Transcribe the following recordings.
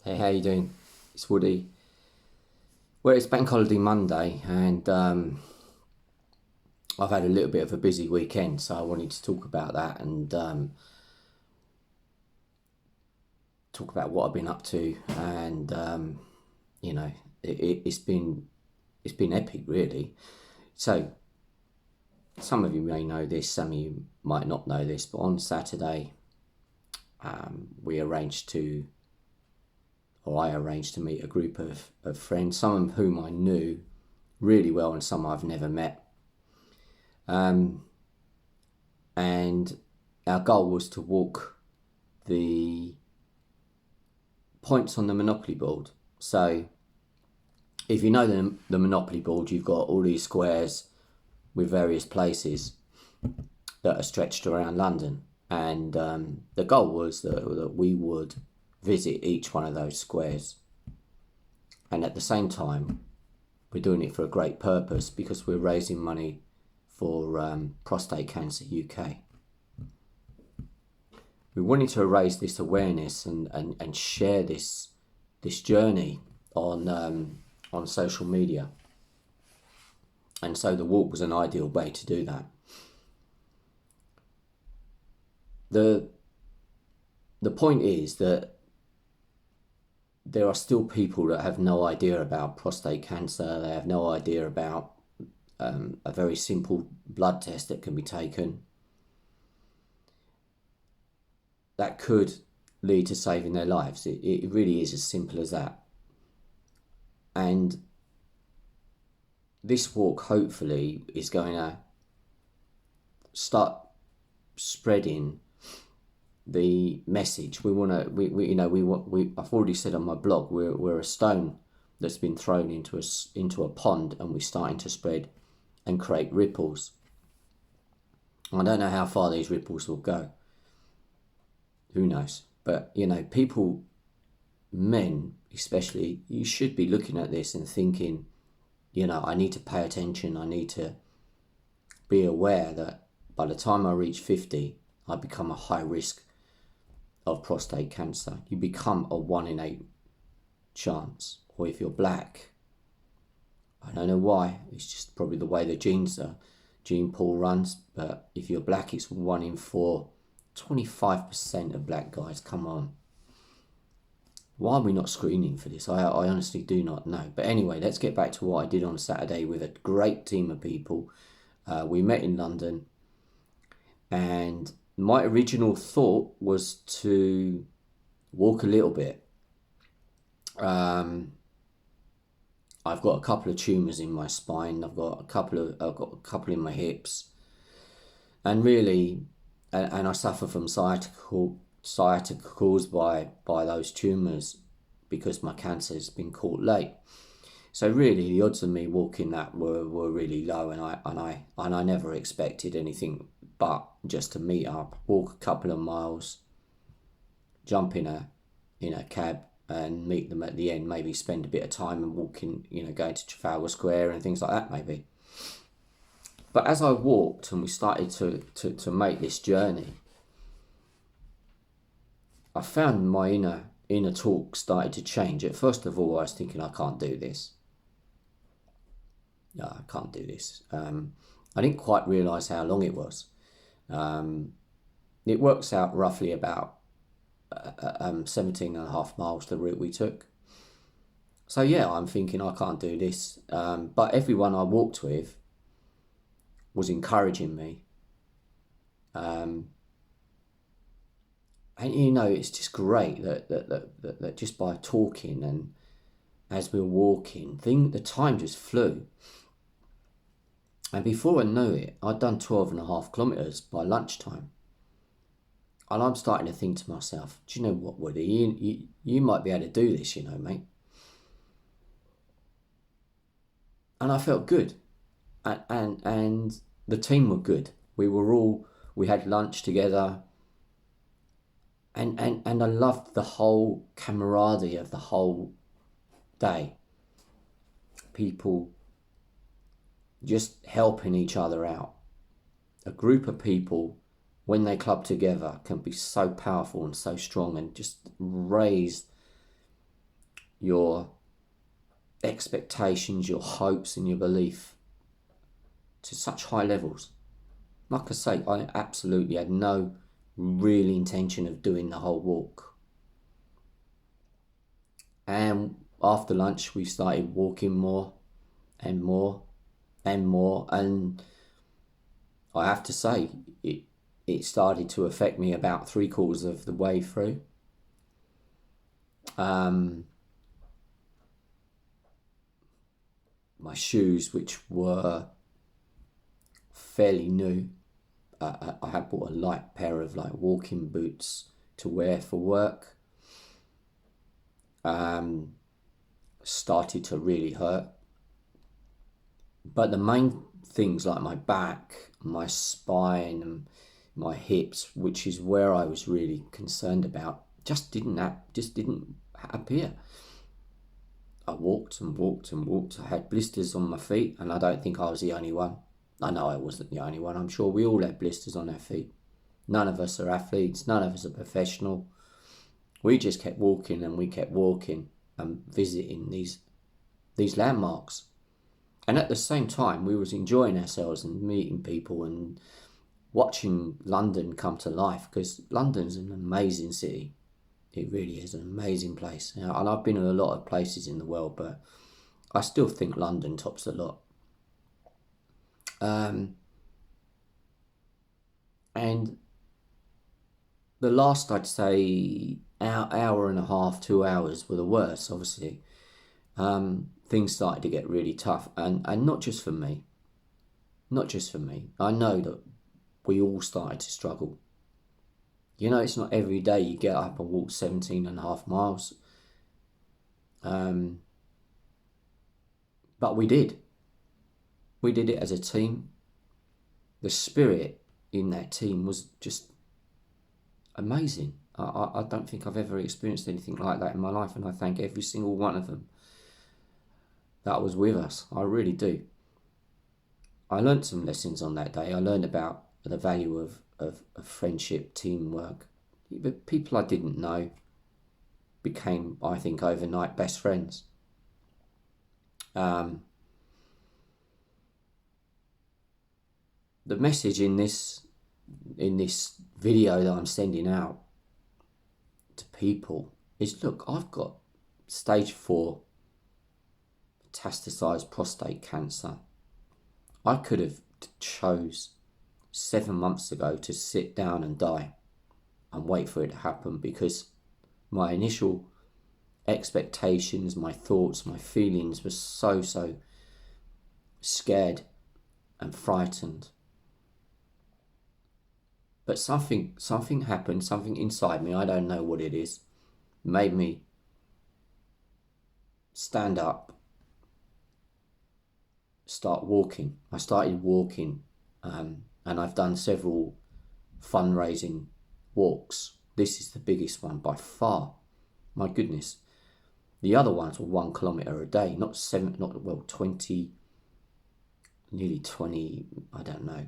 Hey, how you doing? It's Woody. Well, it's Bank Holiday Monday, and I've had a little bit of a busy weekend, so I wanted to talk about that and talk about what I've been up to, and you know, it's been epic, really. So, some of you may know this, some of you might not know this, but on Saturday, we arranged to or I arranged to meet a group of friends, some of whom I knew really well and some I've never met. And our goal was to walk the points on the Monopoly board. So if you know the Monopoly board, you've got all these squares with various places that are stretched around London. And the goal was that we would visit each one of those squares, and at the same time we're doing it for a great purpose because we're raising money for Prostate Cancer UK. We wanted to raise this awareness and share this journey on social media, and so the walk was an ideal way to do that. The point is that there are still people that have no idea about prostate cancer. They have no idea about a very simple blood test that can be taken that could lead to saving their lives. It really is as simple as that. And this walk hopefully is going to start spreading the message. We want to, I've already said on my blog, we're a stone that's been thrown into a pond, and we're starting to spread and create ripples. I don't know how far these ripples will go. Who knows? But people, men especially, you should be looking at this and thinking, I need to pay attention. I need to be aware that by the time I reach 50, I become a high risk of prostate cancer. You become a 1 in 8 chance. Or if you're black, I don't know why, it's just probably the way the gene pool runs, but if you're black, it's 1 in 4. 25% of black guys, come on. Why are we not screening for this? I honestly do not know. But anyway, let's get back to what I did on Saturday with a great team of people. We met in London, and my original thought was to walk a little bit. I've got a couple of tumours in my spine. I've got a couple in my hips, and really, and I suffer from sciatica caused by those tumours because my cancer has been caught late. So really, the odds of me walking that were really low, and I never expected anything but just to meet up, walk a couple of miles, jump in a cab and meet them at the end, maybe spend a bit of time and walking, going to Trafalgar Square and things like that maybe. But as I walked and we started to make this journey, I found my inner talk started to change. First of all, I was thinking, I can't do this. No, I can't do this. I didn't quite realise how long it was. It works out roughly about 17.5 miles the route we took. So yeah, I'm thinking I can't do this. But everyone I walked with was encouraging me. And it's just great that just by talking and as we were walking, the time just flew. And before I knew it, I'd done 12.5 kilometres by lunchtime. And I'm starting to think to myself, do you know what, Woody? You might be able to do this, mate. And I felt good. And the team were good. We had lunch together. And I loved the whole camaraderie of the whole day. People just helping each other out. A group of people, when they club together, can be so powerful and so strong and just raise your expectations, your hopes and your belief to such high levels. Like I say, I absolutely had no real intention of doing the whole walk. And after lunch, we started walking more and more and more. And I have to say, it started to affect me about 3/4 of the way through. My shoes, which were fairly new, I had bought a light pair of like walking boots to wear for work. Started to really hurt. But the main things like my back, my spine and my hips, which is where I was really concerned about, just didn't appear. I walked and walked and walked. I had blisters on my feet, and I don't think I was the only one. I know I wasn't the only one. I'm sure we all had blisters on our feet. None of us are athletes. None of us are professional. We just kept walking and we kept walking and visiting these landmarks. And at the same time, we was enjoying ourselves and meeting people and watching London come to life, because London's an amazing city. It really is an amazing place. And I've been in a lot of places in the world, but I still think London tops the lot. And the last, I'd say, hour and a half, 2 hours were the worst, obviously. Things started to get really tough, and not just for me. Not just for me. I know that we all started to struggle. You know, it's not every day you get up and walk 17.5 miles. But we did. We did it as a team. The spirit in that team was just amazing. I don't think I've ever experienced anything like that in my life, and I thank every single one of them that was with us. I really do. I learned some lessons on that day. I learned about the value of friendship, teamwork. But people I didn't know became, I think, overnight best friends. The message in this video that I'm sending out to people is, look, I've got stage 4 metastasized prostate cancer. I could have chose 7 months ago to sit down and die and wait for it to happen, because my initial expectations, my thoughts, my feelings were so scared and frightened. But something happened, something inside me, I don't know what it is, made me stand up, start walking. I started walking, and I've done several fundraising walks. This is the biggest one by far. My goodness. The other ones were 1 kilometre a day, 20, nearly 20, I don't know,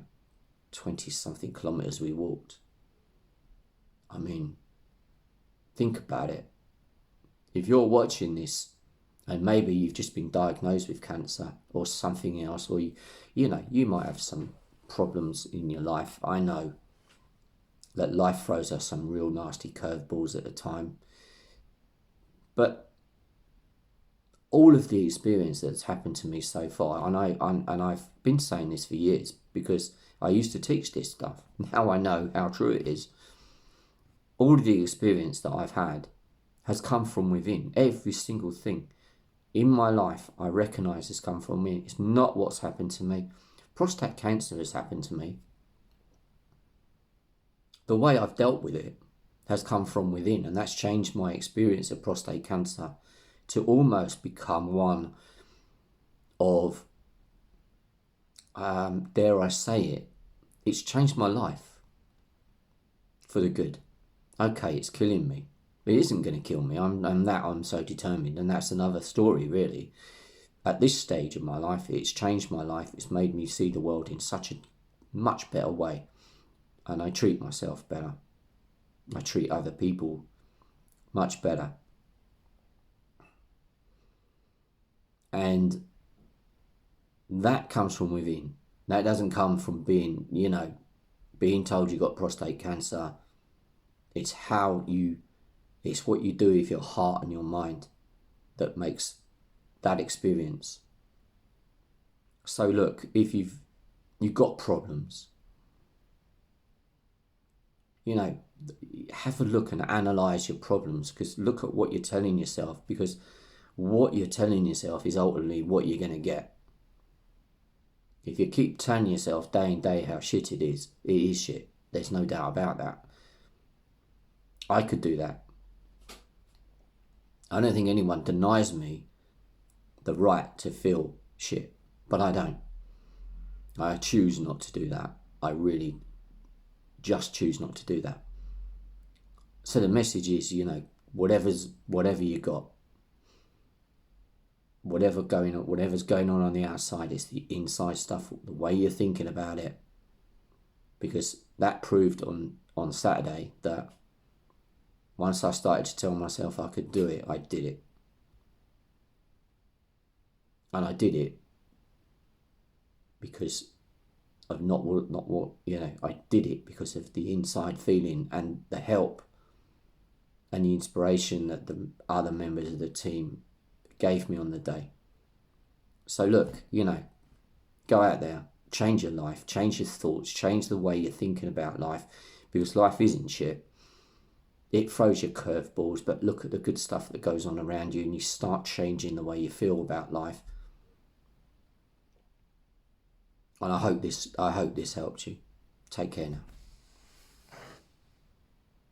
20 something kilometres we walked. I mean, think about it. If you're watching this and maybe you've just been diagnosed with cancer or something else, or you might have some problems in your life. I know that life throws us some real nasty curveballs at the time. But all of the experience that's happened to me so far, and I've been saying this for years because I used to teach this stuff. Now I know how true it is. All of the experience that I've had has come from within. Every single thing in my life I recognise has come from me. It's not what's happened to me. Prostate cancer has happened to me. The way I've dealt with it has come from within, and that's changed my experience of prostate cancer to almost become one of, dare I say it, it's changed my life for the good. Okay, it's killing me. It isn't going to kill me. I'm so determined, and that's another story, really. At this stage of my life, it's changed my life. It's made me see the world in such a much better way, and I treat myself better. I treat other people much better. And that comes from within. That doesn't come from being, being told you got prostate cancer. It's it's what you do with your heart and your mind that makes that experience. So look, if you've got problems, have a look and analyze your problems, because look at what you're telling yourself, because what you're telling yourself is ultimately what you're going to get. If you keep telling yourself day in, day how shit it is shit. There's no doubt about that. I could do that. I don't think anyone denies me the right to feel shit, but I don't. I choose not to do that. I really just choose not to do that. So the message is, whatever you got, whatever's going on the outside, is the inside stuff, the way you're thinking about it. Because that proved on Saturday that once I started to tell myself I could do it, I did it. And I did it because of I did it because of the inside feeling and the help and the inspiration that the other members of the team gave me on the day. So look, go out there, change your life, change your thoughts, change the way you're thinking about life, because life isn't shit. It throws you curveballs, but look at the good stuff that goes on around you and you start changing the way you feel about life. And I hope this helped you. Take care now.